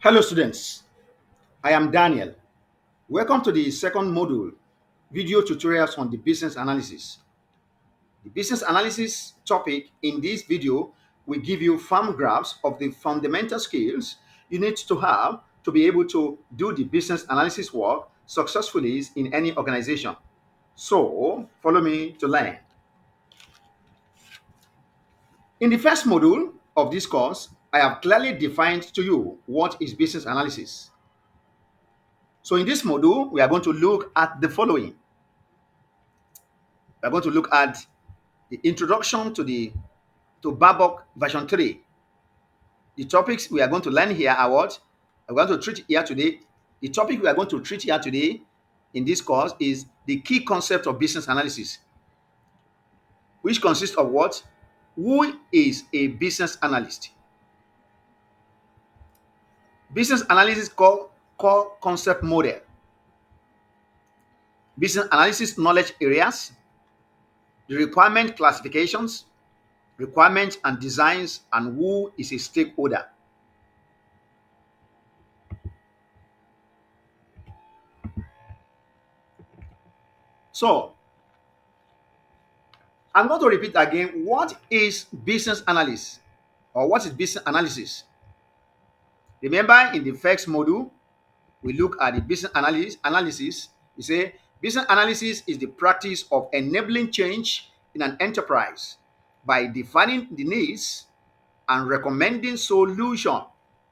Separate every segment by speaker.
Speaker 1: Hello students, I am Daniel. Welcome to the second module, video tutorials on the business analysis. The business analysis topic in this video will give you firm grasp of the fundamental skills you need to have to be able to do the business analysis work successfully in any organization. So, follow me to learn. In the first module of this course, I have clearly defined to you what is business analysis. So in this module, we are going to look at the following. We are going to look at the introduction to Babok version 3. The topics we are going to learn here are what? We're going to treat here today. The topic we are going to treat here today in this course is the key concept of business analysis, which consists of what? Who is a business analyst? Business analysis core concept model. Business analysis knowledge areas, the requirement classifications, requirements and designs, and who is a stakeholder. So, I'm going to repeat again, what is business analysis or what is business analysis? Remember in the first module, we look at the business analysis. We say business analysis is the practice of enabling change in an enterprise by defining the needs and recommending solutions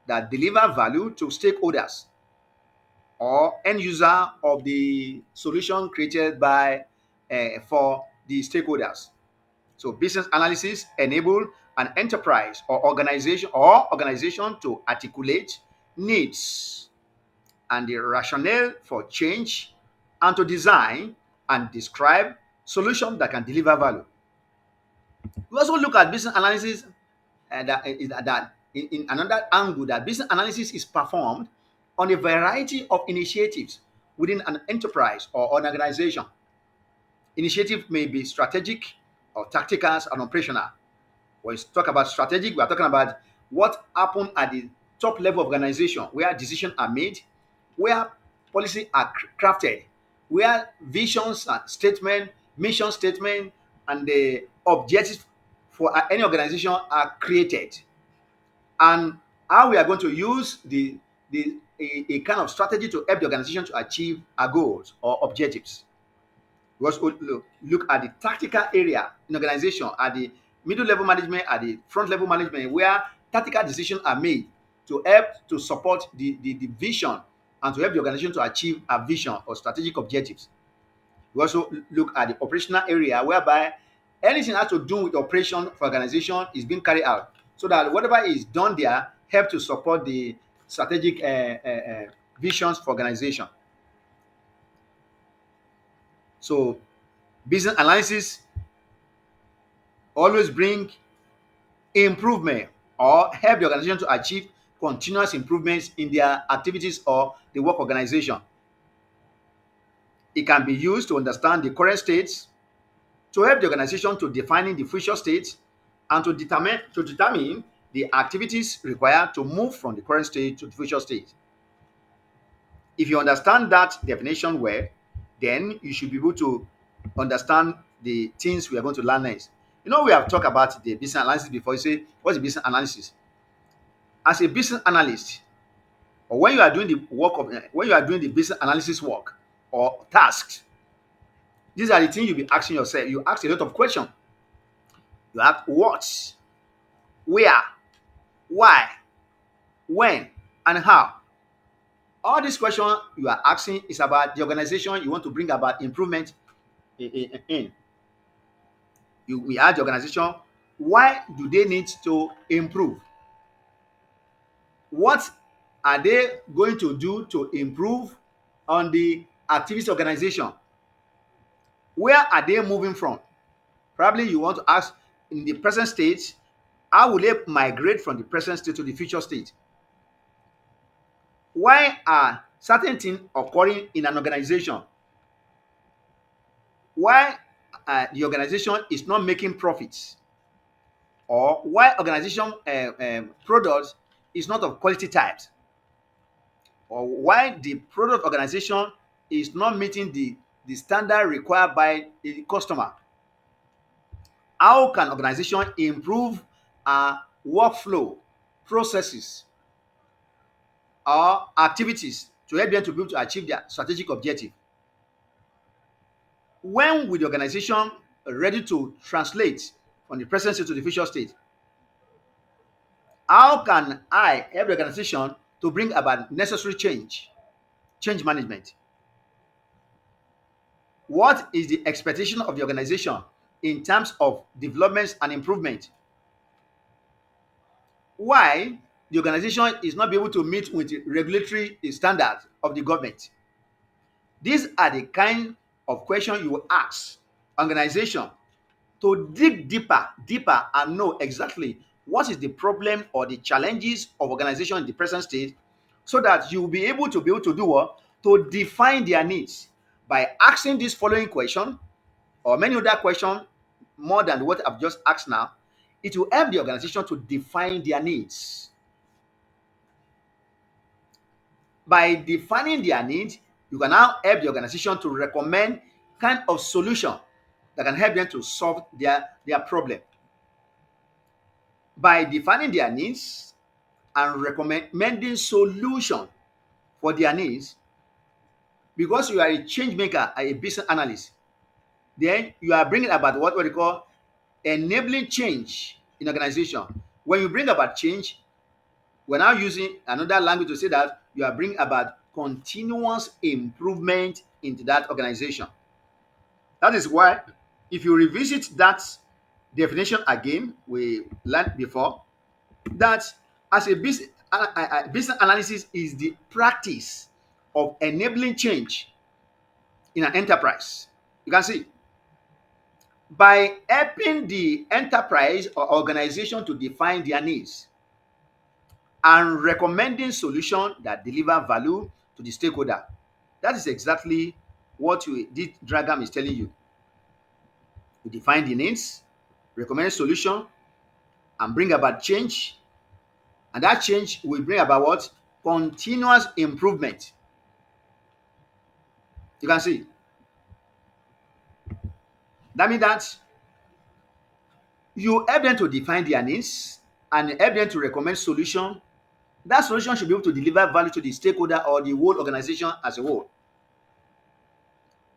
Speaker 1: that deliver value to stakeholders or end user of the solution created by for the stakeholders. So business analysis enable an enterprise or organization to articulate needs and the rationale for change and to design and describe solutions that can deliver value. We also look at business analysis that in another angle, that business analysis is performed on a variety of initiatives within an enterprise or an organization. Initiative may be strategic or tactical and operational. When we talk about strategic, we are talking about what happened at the top level of organization, where decisions are made, where policies are crafted, where visions and statement, mission statement, and the objectives for any organization are created, and how we are going to use a kind of strategy to help the organization to achieve our goals or objectives. We also look at the tactical area in organization, at the middle level management, at the front level management, where tactical decisions are made to help to support the vision and to help the organization to achieve a vision or strategic objectives. We also look at the operational area, whereby anything that has to do with operation for organization is being carried out, so that whatever is done there help to support the strategic visions for organization. So business analysis always bring improvement or help the organization to achieve continuous improvements in their activities or the work organization. It can be used to understand the current states, to help the organization to defining the future state, and to determine the activities required to move from the current state to the future state. If you understand that definition well, then you should be able to understand the things we are going to learn next. You know, we have talked about the business analysis before. You say, what's the business analysis? As a business analyst, or when you are doing the work of when you are doing the business analysis work or tasks, these are the things you'll be asking yourself. You ask a lot of questions. You ask what, where, why, when, and how. All these questions you are asking is about the organization you want to bring about improvement in. We ask the organization, why do they need to improve? What are they going to do to improve on the activity organization? Where are they moving from? Probably you want to ask, in the present state, how will they migrate from the present state to the future state? Why are certain things occurring in an organization? Why the organization is not making profits? Or why organization products is not of quality types? or why the product organization is not meeting the standard required by the customer. How can organization improve workflow, processes, or activities to help them to be able to achieve their strategic objective? When will the organization ready to translate from the present state to the future state? How can I help the organization to bring about necessary change management? What is the expectation of the organization in terms of developments and improvement? Why the organization is not be able to meet with the regulatory standards of the government? These are the kind of questions you will ask organization to dig deeper and know exactly what is the problem or the challenges of organization in the present state, so that you will be able to do what? To define their needs by asking this following question or many other questions more than what I've just asked now. It will help the organization to define their needs. By defining their needs, you can now help the organization to recommend kind of solution that can help them to solve their problem. By defining their needs and recommending solution for their needs, because you are a change maker, a business analyst, then you are bringing about what we call enabling change in organization. When you bring about change, we're now using another language to say that you are bringing about continuous improvement into that organization. That is why, if you revisit that definition again, we learned before that as a business analysis is the practice of enabling change in an enterprise. You can see, by helping the enterprise or organization to define their needs and recommending solutions that deliver value to the stakeholder. That is exactly what this diagram is telling you. We define the needs, recommend solution, and bring about change. And that change will bring about what? Continuous improvement. You can see. That means that you help them to define their needs and help them to recommend solution. That solution should be able to deliver value to the stakeholder or the whole organization as a whole.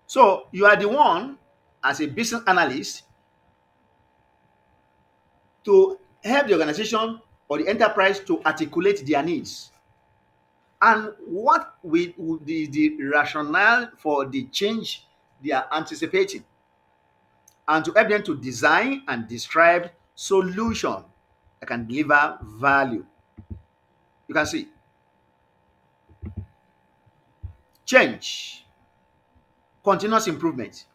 Speaker 1: So you are the one, as a business analyst, to help the organization or the enterprise to articulate their needs and what will the rationale for the change they are anticipating, and to help them to design and describe solution that can deliver value. You can see change, continuous improvement.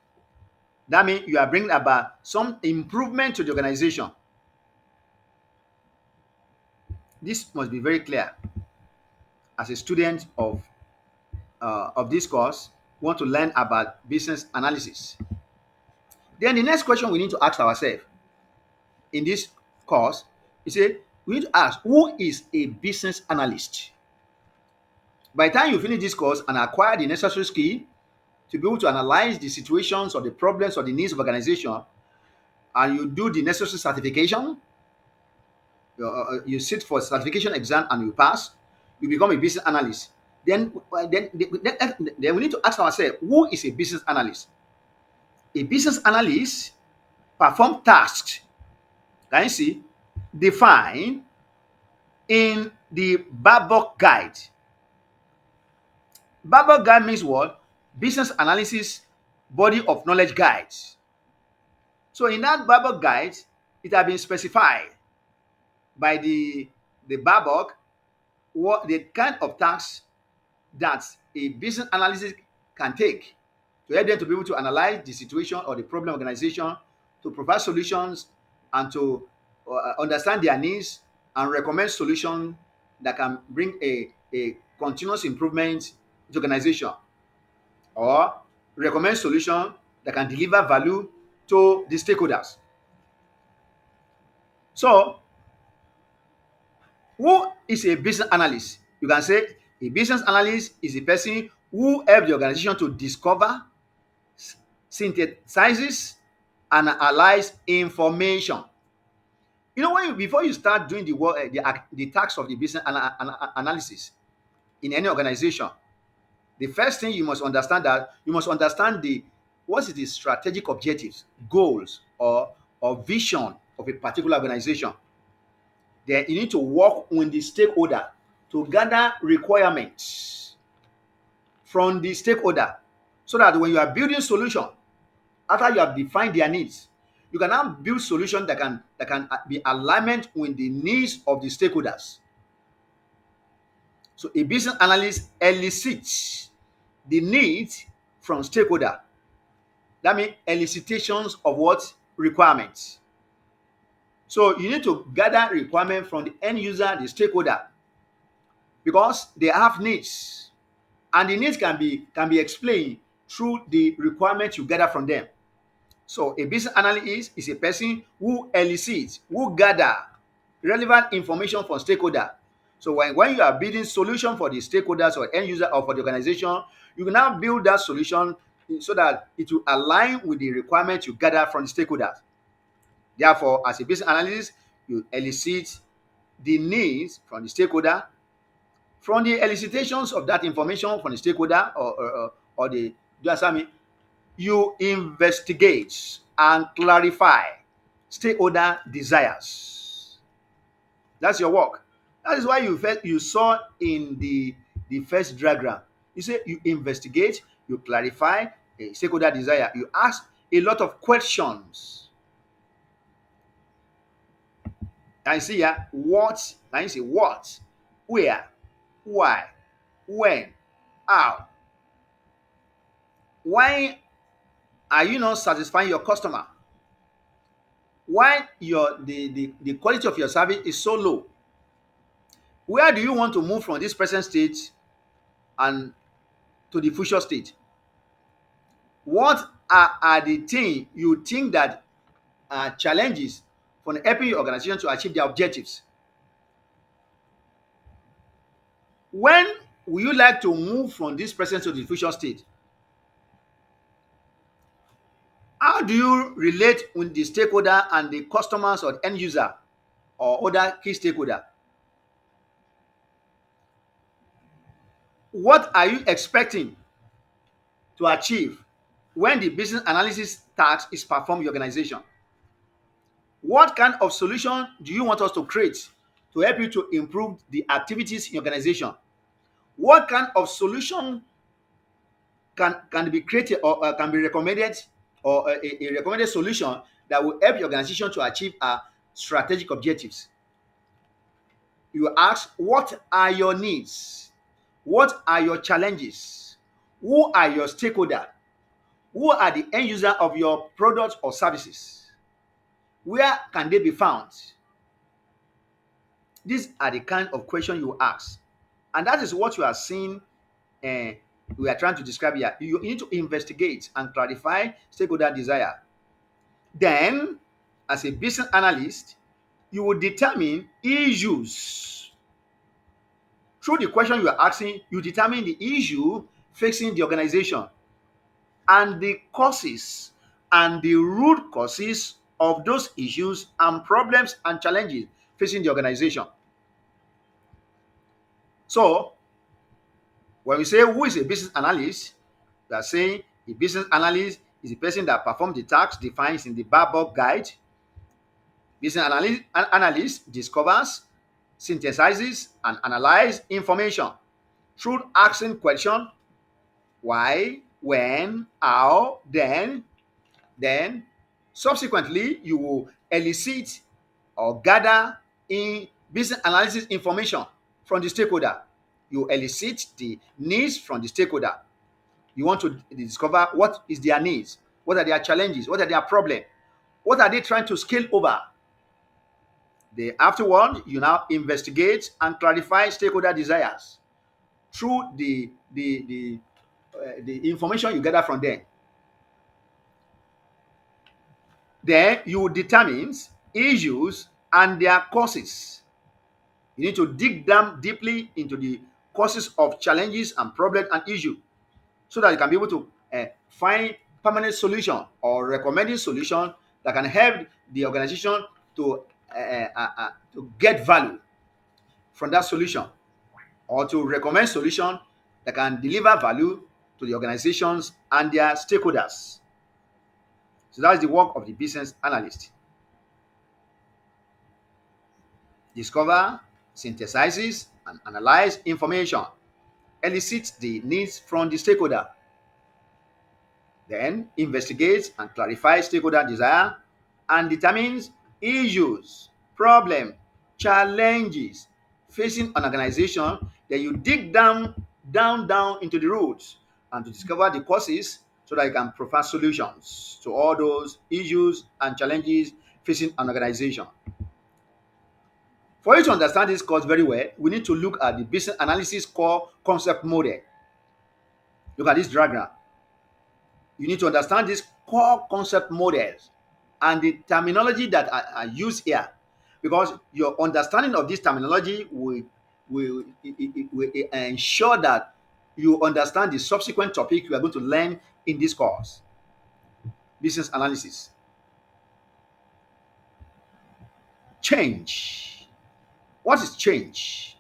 Speaker 1: That means you are bringing about some improvement to the organization. This must be very clear. As a student of this course, want to learn about business analysis. Then the next question we need to ask ourselves in this course is, we need to ask, who is a business analyst? By the time you finish this course and acquire the necessary skill to be able to analyze the situations or the problems or the needs of organization, and you do the necessary certification, you sit for certification exam and you pass, you become a business analyst. Then we need to ask ourselves, who is a business analyst? A business analyst perform tasks, can you see, defined in the Babok guide. Babok guide means what? Business analysis body of knowledge guides. So in that Babok guide, it has been specified by the Babok what the kind of tasks that a business analyst can take to help them to be able to analyze the situation or the problem organization, to provide solutions, and to understand their needs and recommend solutions that can bring a continuous improvement to organization, or recommend solution that can deliver value to the stakeholders. So, who is a business analyst? You can say A business analyst is a person who helps the organization to discover, synthesizes, and analyze information. Before you start doing the work, the tasks of the business analysis in any organization, the first thing you must understand the what is the strategic objectives, goals, or vision of a particular organization. Then you need to work with the stakeholder to gather requirements from the stakeholder, so that when you are building solution, after you have defined their needs, you can now build solution that can be alignment with the needs of the stakeholders. So a business analyst elicits the needs from stakeholder. That means elicitations of what requirements. So you need to gather requirement from the end user, the stakeholder, because they have needs, and the needs can be explained through the requirements you gather from them. So a business analyst is a person who elicits, who gather relevant information from stakeholder. So when you are building solution for the stakeholders or end user or for the organization, you can now build that solution so that it will align with the requirements you gather from the stakeholders. Therefore, as a business analyst, you elicit the needs from the stakeholder. From the elicitations of that information from the stakeholder or the do you understand me? You investigate and clarify stakeholder desires. That's your work. That is why you saw in the first diagram. You say you investigate, you clarify a stakeholder desire. You ask a lot of questions. And you see here what, and you say what, where, why, when, how. Why are you not satisfying your customer? Why the quality of your service is so low? Where do you want to move from this present state and to the future state? What are the things you think that are challenges for helping your organization to achieve their objectives? When would you like to move from this present to the future state? How do you relate with the stakeholder and the customers or end user or other key stakeholder? What are you expecting to achieve when the business analysis task is performed in your organization? What kind of solution do you want us to create to help you to improve the activities in your organization? What kind of solution can be created or can be recommended, or a recommended solution that will help your organization to achieve strategic objectives? You ask, what are your needs? What are your challenges? Who are your stakeholders? Who are the end user of your products or services? Where can they be found? These are the kind of questions you ask. And that is what you are seeing, we are trying to describe here. You need to investigate and clarify stakeholder desire. Then, as a business analyst, you will determine issues. Through the question you are asking, you determine the issue facing the organization and the causes and the root causes of those issues and problems and challenges facing the organization. So, when we say who is a business analyst, we are saying a business analyst is a person that performs the tasks defined in the Barbour guide. Business analyst discovers, synthesizes, and analyzes information through asking questions: why, when, how, then subsequently you will elicit or gather in business analysis information from the stakeholder. You elicit the needs from the stakeholder. You want to discover what is their needs, what are their challenges, what are their problems, what are they trying to scale over. Afterward, you now investigate and clarify stakeholder desires through the information you gather from them. Then you determine issues and their causes. You need to dig down deeply into the causes of challenges and problems and issues, so that you can be able to find permanent solution or recommending solution that can help the organization to to get value from that solution, or to recommend solution that can deliver value to the organizations and their stakeholders. So that's the work of the business analyst. Discover, synthesizes, and analyze information, elicits the needs from the stakeholder, then investigates and clarifies stakeholder desire, and determines issues, problem, challenges facing an organization. Then you dig down into the roots and to discover the causes, so that you can provide solutions to all those issues and challenges facing an organization. For you to understand this course very well, we need to look at the business analysis core concept model. Look at this diagram. You need to understand these core concept models and the terminology that are used here, because your understanding of this terminology will ensure that you understand the subsequent topic you are going to learn in this course. Business analysis. Change. What is change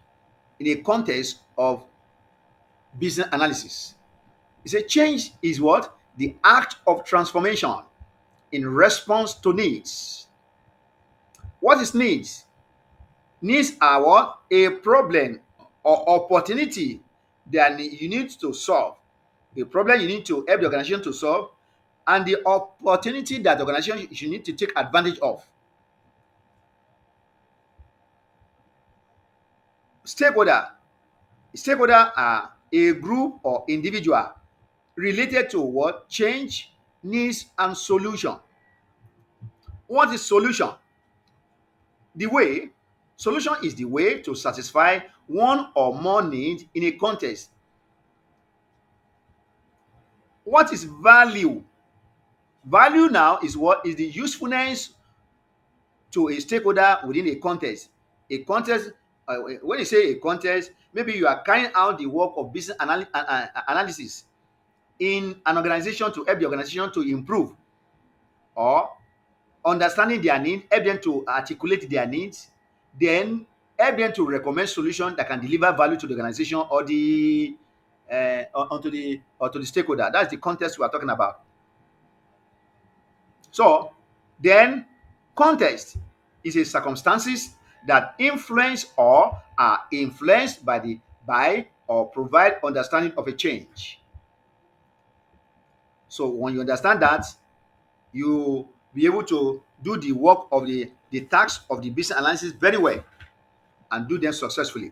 Speaker 1: in a context of business analysis? It's a change is what? The act of transformation in response to needs. What is needs? Needs are what? A problem or opportunity that you need to solve. A problem you need to help the organization to solve, and the opportunity that the organization should need to take advantage of. Stakeholder. Stakeholder are a group or individual related to what? Change, needs, and solution. What is solution? The way. Solution is the way to satisfy one or more needs in a context. What is value? Value now is what is the usefulness to a stakeholder within a context. A context, when you say a context, maybe you are carrying out the work of business analysis in an organization to help the organization to improve, or understanding their needs, help them to articulate their needs, then help them to recommend solutions that can deliver value to the organization or the to the stakeholder. That's the context we are talking about. So then, context is a circumstances that influence or are influenced by or provide understanding of a change. So when you understand that, you be able to do the work of the tasks of the business analysis very well and do them successfully.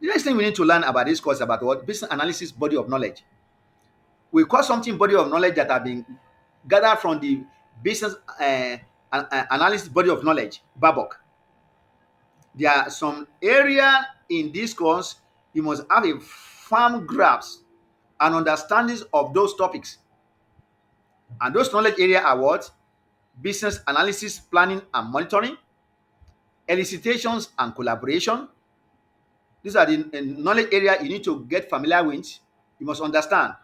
Speaker 1: The next thing we need to learn about this course about what? Business analysis body of knowledge. We call something body of knowledge that have been gathered from the business analysis body of knowledge, BABOK. There are some area in this course you must have a firm grasp and understandings of those topics. And those knowledge area are what? Business analysis, planning and monitoring, elicitations and collaboration. These are the knowledge area you need to get familiar with. You must understand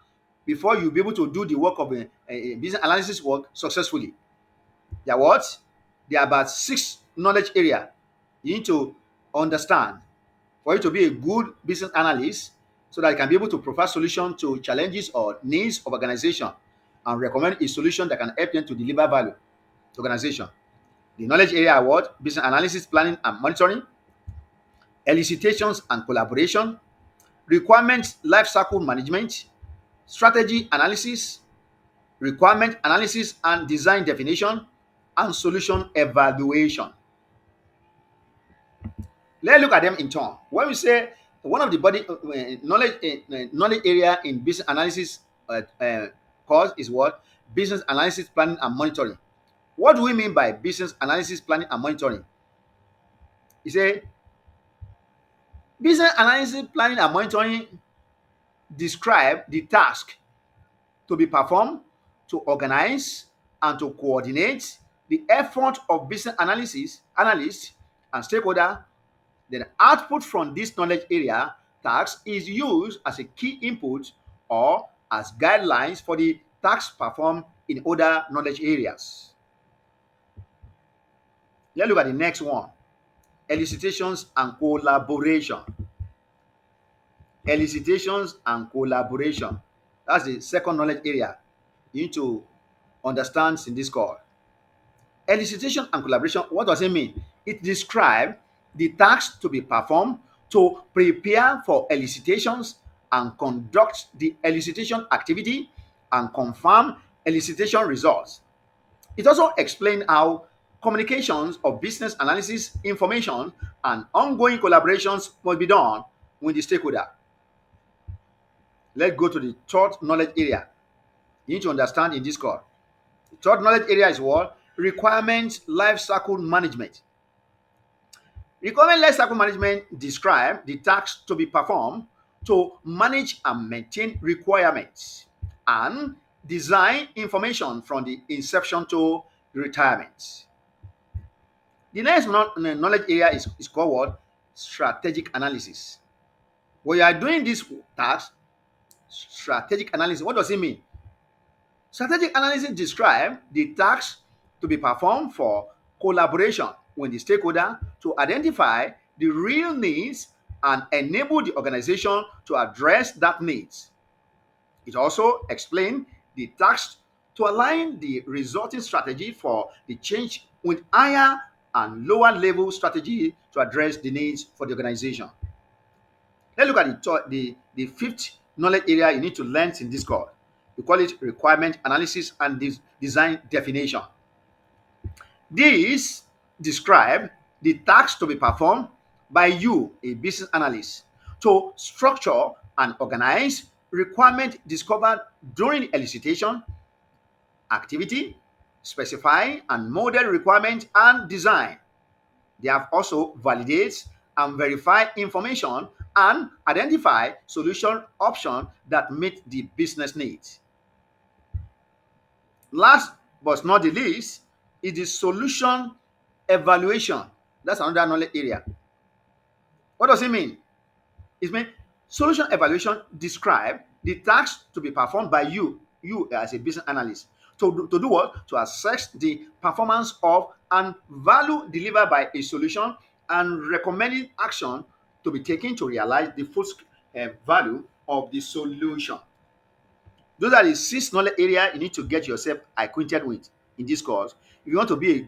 Speaker 1: before you be able to do the work of a business analysis work successfully. There are what? There are about 6 knowledge area you need to understand for you to be a good business analyst, so that you can be able to provide solution to challenges or needs of organization and recommend a solution that can help them to deliver value to organization. The knowledge area are what? Business analysis, planning and monitoring, elicitations and collaboration, requirements lifecycle management, strategy analysis, requirement analysis and design definition, and solution evaluation. Let's look at them in turn. When we say one of the body knowledge area in business analysis course is what? Business analysis, planning and monitoring. What do we mean by business analysis, planning and monitoring? You say business analysis, planning and monitoring describe the task to be performed to organize and to coordinate the effort of business analysis analysts and stakeholder. Then output from this knowledge area task is used as a key input or as guidelines for the tasks performed in other knowledge areas. Let's look at the next one. Elicitations and collaboration. Elicitations and collaboration. That's the second knowledge area you need to understand in this course. Elicitation and collaboration, what does it mean? It describes the tasks to be performed to prepare for elicitations and conduct the elicitation activity and confirm elicitation results. It also explains how communications of business analysis information and ongoing collaborations must be done with the stakeholder. Let's go to the third knowledge area you need to understand in this course. The third knowledge area is what? Requirements life cycle management. Requirement life cycle management describes the tasks to be performed to manage and maintain requirements and design information from the inception to retirement. The next knowledge area is called what? Strategic analysis. When you are doing this task, strategic analysis, what does it mean? Strategic analysis describes the tasks to be performed for collaboration with the stakeholder to identify the real needs and enable the organization to address that needs. It also explains the tasks to align the resulting strategy for the change with higher and lower level strategy to address the needs for the organization. Let's look at the fifth knowledge area you need to learn in this course. We call it requirement analysis and design definition. These describe the tasks to be performed by you, a business analyst, to structure and organize requirement discovered during elicitation activity, specify and model requirement and design. They have also validate and verify information and identify solution options that meet the business needs. Last but not the least is the solution evaluation. That's another knowledge area. What does it mean? It means solution evaluation describe the tasks to be performed by you as a business analyst. To do what? To assess the performance of and value delivered by a solution and recommending action to be taken to realize the full value of the solution. Those are the six knowledge area you need to get yourself acquainted with in this course if you want to be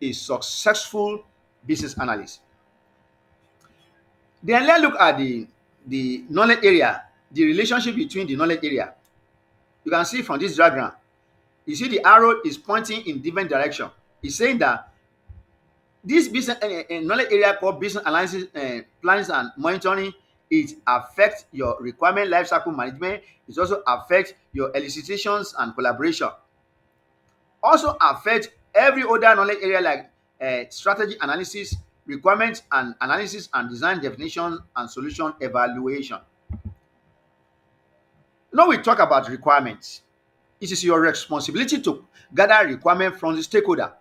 Speaker 1: a successful business analyst. Then let's look at the knowledge area, the relationship between the knowledge area. You can see from this diagram, you see the arrow is pointing in different direction. It's saying that this business knowledge area called business analysis, planning and monitoring, it affects your requirement lifecycle management. It also affects your elicitations and collaboration. Also affect every other knowledge area like strategy analysis, requirements and analysis and design definition and solution evaluation. Now we talk about requirements. It is your responsibility to gather requirement from the stakeholder.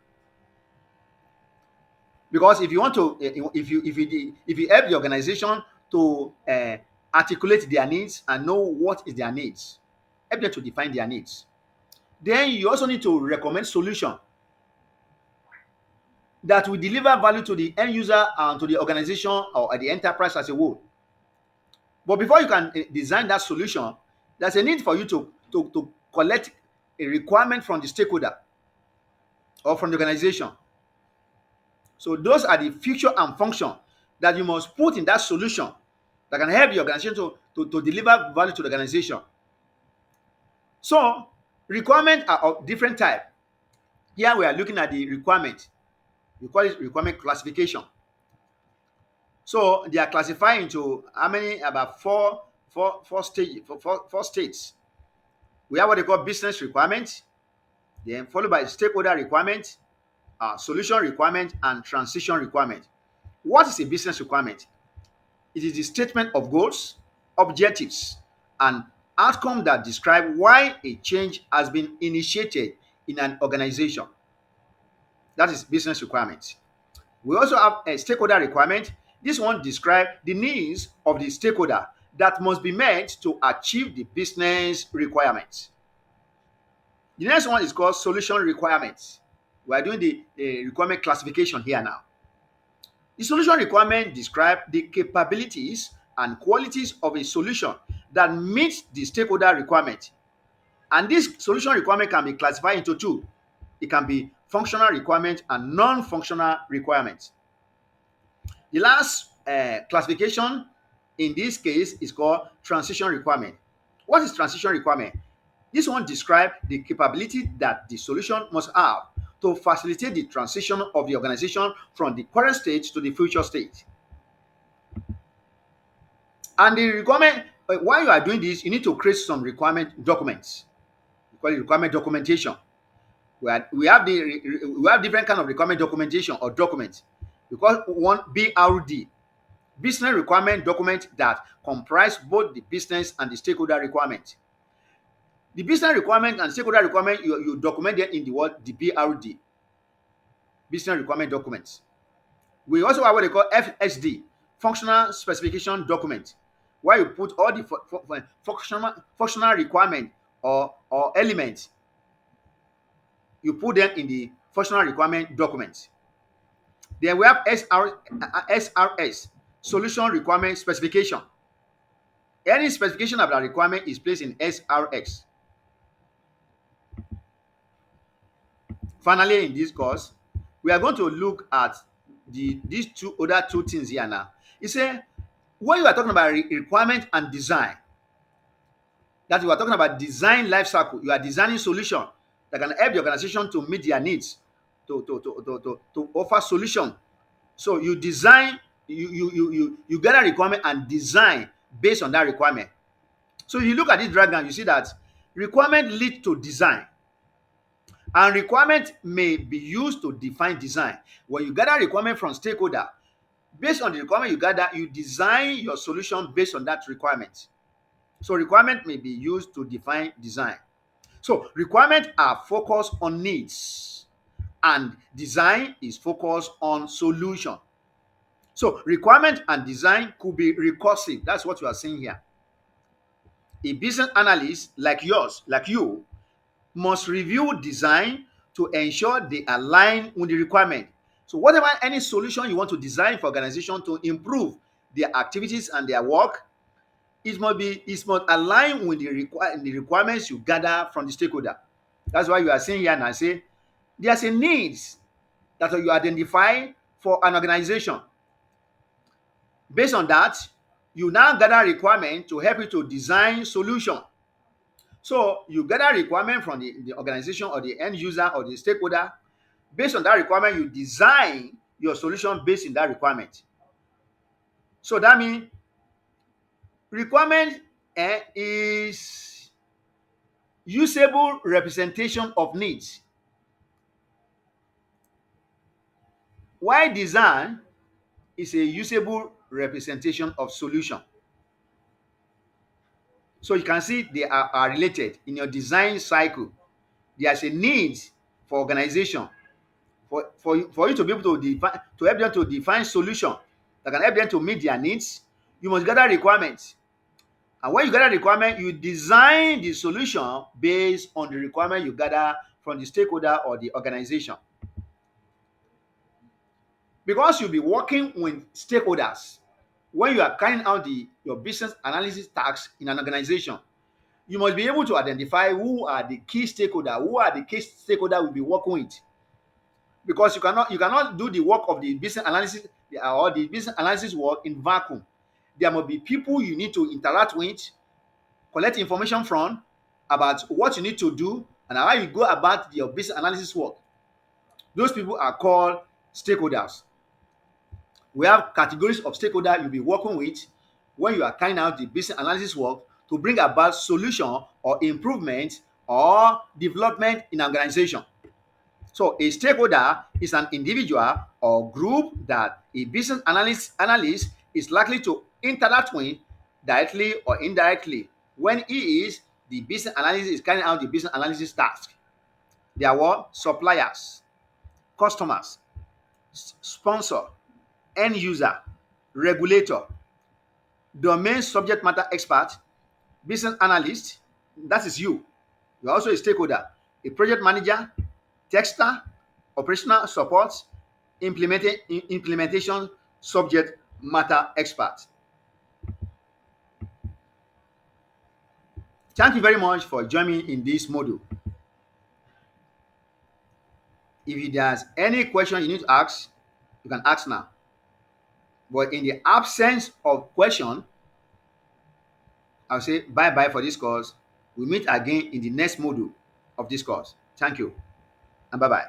Speaker 1: Because if you want to, if you help the organization to articulate their needs and know what is their needs, help them to define their needs. Then you also need to recommend solution that will deliver value to the end user and to the organization or the enterprise as a whole. But before you can design that solution, there's a need for you to collect a requirement from the stakeholder or from the organization. So those are the feature and function that you must put in that solution that can help the organization to deliver value to the organization. So requirements are of different type. Here we are looking at the requirement. We call it requirement classification. So they are classified into how many? About four states. We have what they call business requirements, then followed by stakeholder requirement, solution requirement, and transition requirement. What is a business requirement? It is the statement of goals, objectives, and outcome that describe why a change has been initiated in an organization. That is business requirements. We also have a stakeholder requirement. This one describes the needs of the stakeholder that must be met to achieve the business requirements. The next one is called solution requirements. We are doing the requirement classification here now. The solution requirement describe the capabilities and qualities of a solution that meets the stakeholder requirement. And this solution requirement can be classified into two. It can be functional requirement and non-functional requirements. The last classification in this case is called transition requirement. What is transition requirement? This one describes the capability that the solution must have to facilitate the transition of the organization from the current state to the future state. And the requirement, while you are doing this, you need to create some requirement documents. We call it requirement documentation. We have different kind of requirement documentation or documents. We call one BRD, business requirement document that comprise both the business and the stakeholder requirement. The business requirement and stakeholder requirement, you document them in the word the BRD, business requirement documents. We also have what they call FSD, functional specification document, where you put all the functional requirement or elements, you put them in the functional requirement document. Then we have SRS, solution requirement specification. Any specification of that requirement is placed in SRX. Finally, in this course, we are going to look at these other two things here now. You say, when you are talking about requirement and design, that you are talking about design life cycle, you are designing solution that can help the organization to meet their needs, to offer solution. So you design, you get a requirement and design based on that requirement. So you look at this diagram, you see that requirement lead to design. And requirement may be used to define design. When you gather requirement from stakeholder, based on the requirement you gather, you design your solution based on that requirement. So requirement may be used to define design. So requirements are focused on needs, and design is focused on solution. So requirement and design could be recursive. That's what you are saying here. A business analyst like yours, like you, must review design to ensure they align with the requirement. So whatever any solution you want to design for organization to improve their activities and their work, it must align with the requirements you gather from the stakeholder. That's why you are saying here now, say there's a needs that you identify for an organization. Based on that, you now gather requirement to help you to design solution. So you gather requirement from the organization or the end user or the stakeholder. Based on that requirement, you design your solution based on that requirement. So that means requirement is usable representation of needs, while design is a usable representation of solution. So you can see they are related. In your design cycle, there's a need for organization for you to be able to define, to help them to define solution that can help them to meet their needs. You must gather requirements, and when you gather requirement, you design the solution based on the requirement you gather from the stakeholder or the organization. Because you'll be working with stakeholders when you are carrying out your business analysis tasks in an organization, you must be able to identify who are the key stakeholders, who are the key stakeholders we'll be working with. Because you cannot do the work of the business analysis or the business analysis work in vacuum. There must be people you need to interact with, collect information from about what you need to do and how you go about your business analysis work. Those people are called stakeholders. We have categories of stakeholders you'll be working with when you are carrying out the business analysis work to bring about solution or improvement or development in an organization. So a stakeholder is an individual or group that a business analyst is likely to interact with directly or indirectly when he is the business analyst is carrying out the business analysis task. They are what? Suppliers, customers, sponsor, end user, regulator, domain subject matter expert, business analyst, that is you. You're also a stakeholder, a project manager, tester, operational support, implementation subject matter expert. Thank you very much for joining me in this module. If there's any question you need to ask, you can ask now. But in the absence of question, I'll say bye bye for this course. We meet again in the next module of this course. Thank you and bye bye.